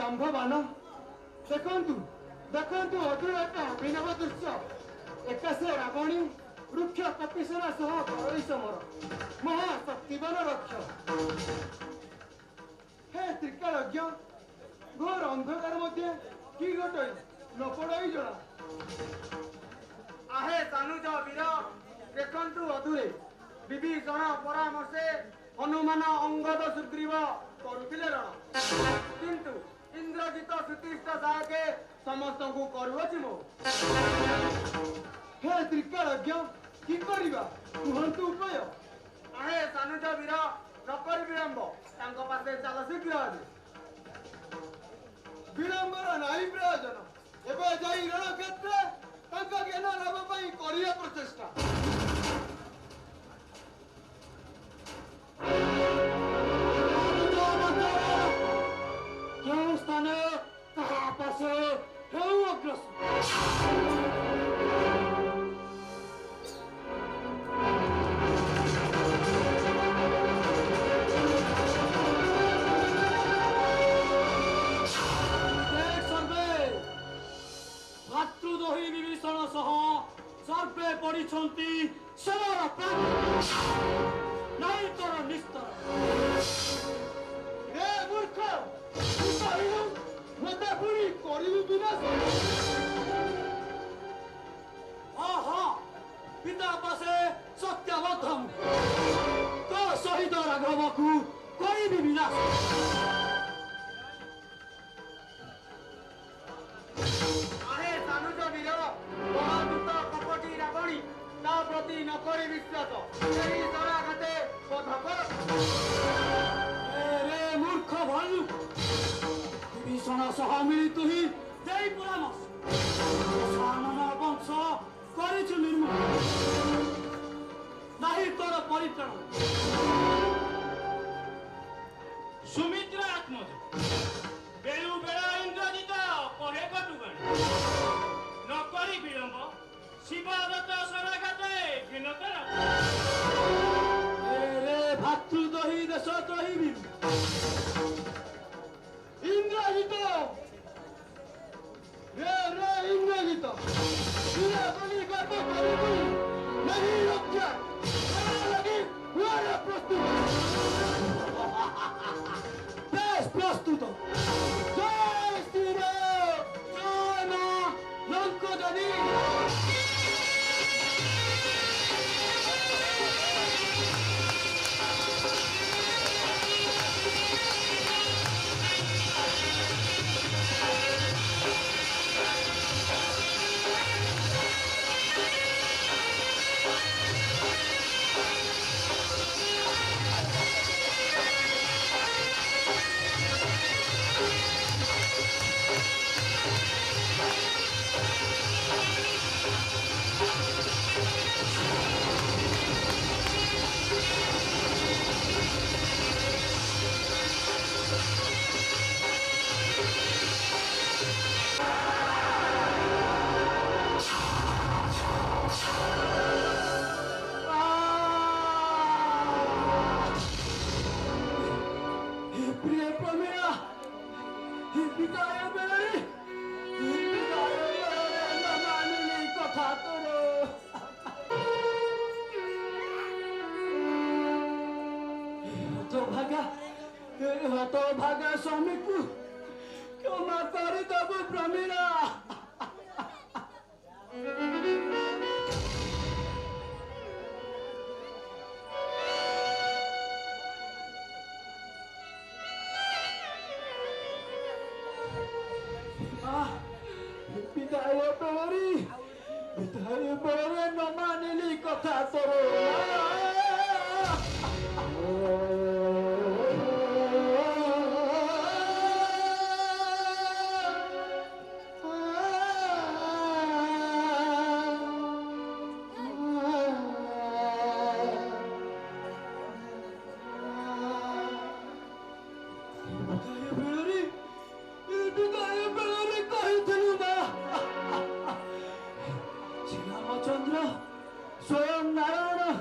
ଦମ୍ଭବାନ ଦେଖନ୍ତୁ ଦେଖନ୍ତୁ ଅଧୁର ଏକ ଅଭିନବ ଦୃଶ୍ୟ ଏକାଶେ ରାବଣୀ ବୃକ୍ଷ କପିସରା ସହ ପରିଶ୍ରମର ମହାଶକ୍ତିବାନ ରକ୍ଷ ହେ ତ୍ରିକାଳଜ୍ଞ ଘୋର ଅନ୍ଧକାର ମଧ୍ୟରେ କି ଗୋଟଇ ନ ପଡ଼ଇ ଜଣା आहे सानुज वीर देखंतु अधुरे विभीषण परामर्शे हनुमान अंगद सुग्रीव करुथिले रण किंतु इंद्रजित सुतिष्ठ सहायके समस्त को करुअछि मो हे त्रिकालज्ञ कि करिबा कुहंतु उपाय आहे सानुज वीर नकर विलंब तांको पासे चल शीघ्र आदि विलंबर नाई प्रयोजन एबे जाई रण क्षेत्र तांका ज्ञान लाभ पाई करिया प्रचेष्टा क्यों स्थाने कहाँ पासे हेउ भातृदोही विभीषण सह सर्वे पड़िछंती सवार प्राण नाई तर निस्तर हे मूर्ख कहलु मते पुणी करिबु विनाश आहा पिता पासे सत्यवधम तो शहीद राघव को करिबि विनाश आहे सानुज वीर महादूत कपटी रावणी ता प्रति न करी विश्वास एही सराघाते बध कर रे मूर्ख भालु विभीषण सह मिलित ही जय परामर्श सामन वंश करिछु निर्मूल नाही तोर परित्राण सुमित्रा आत्मज बेलु बेला इंद्रजित कहे कटुगणी न करी विलंब शिवदत्त सराघाते घिनतर रे भातृदोही देशद्रोही इंद्रजित रे इंद्रजित वीर बलि गर्व करिबु नहीं रक्षा लगी हुआ प्रस्तुत बेश प्रस्तुत जय श्री राम जय मां लंकोदरी तो भागा स्वामी को क्षमा कर दबु प्रमीणा विदाय बेले न मानिली कथा तोर चंद्र स्वयं नारायण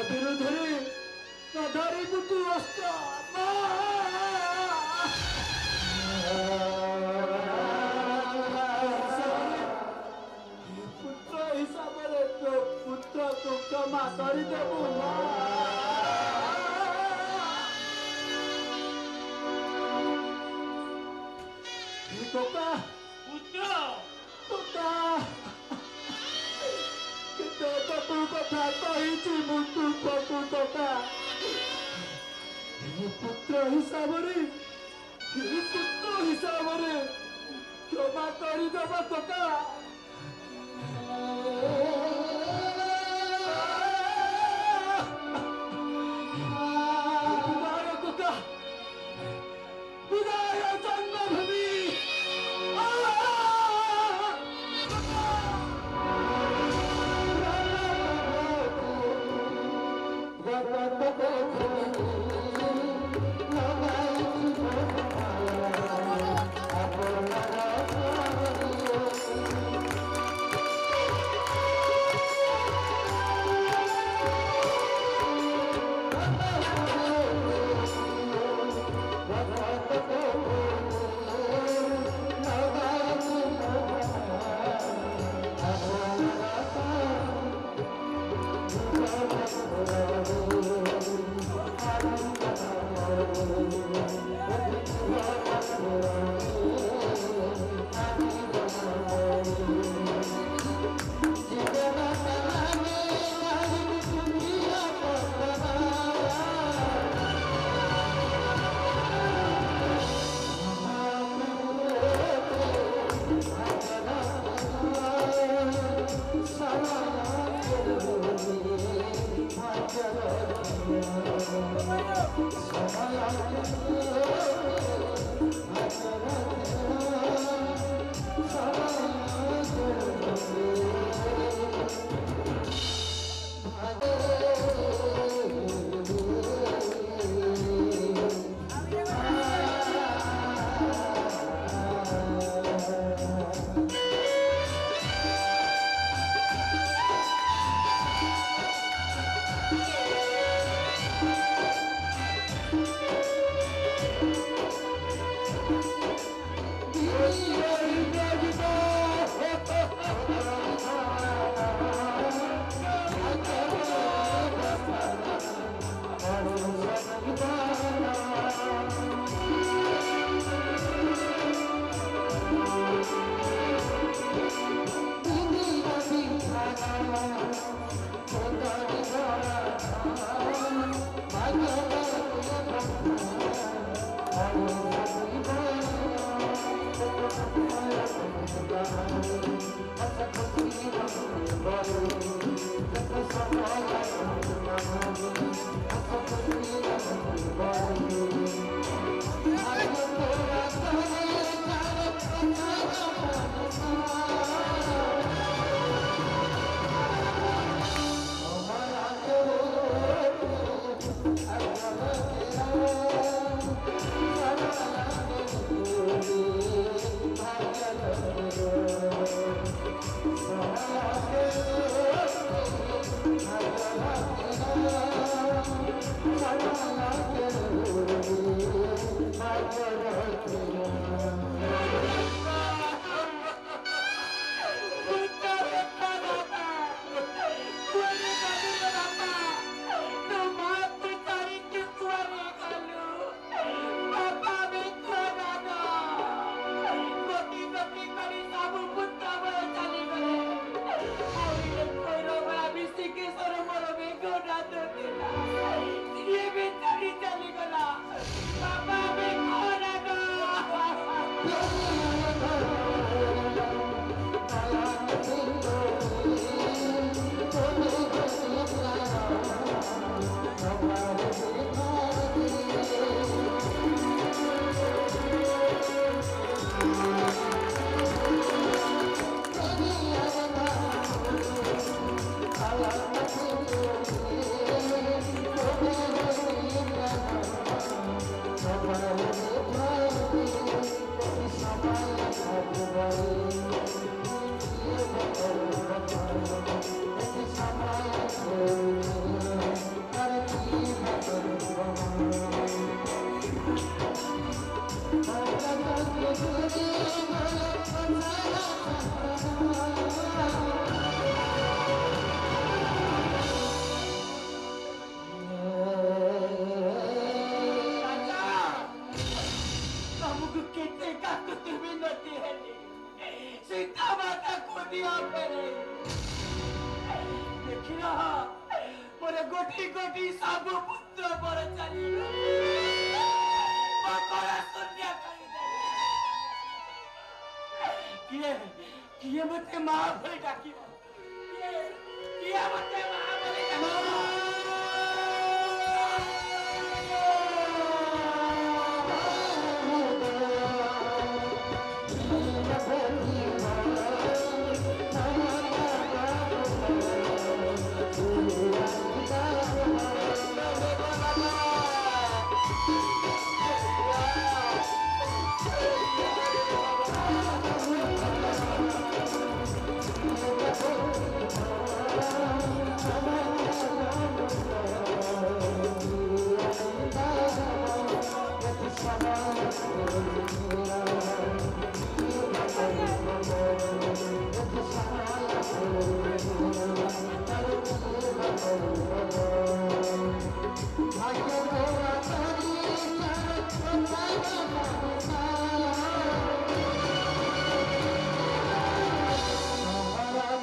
विरुद्धे धरी बुद्धि अस्त्र କହିଛି ମୁଁ ତୁମକୁ ଟଙ୍କା ପୁତ୍ର ହିସାବରେ କ୍ଷମା କରିଦେବ ଟଙ୍କା। বিদায় জন্মভূমি कोटि कोटि सब पुत्र पर चली मकरा शून्य किए किए मते मां भले डाकी किए मते मां भले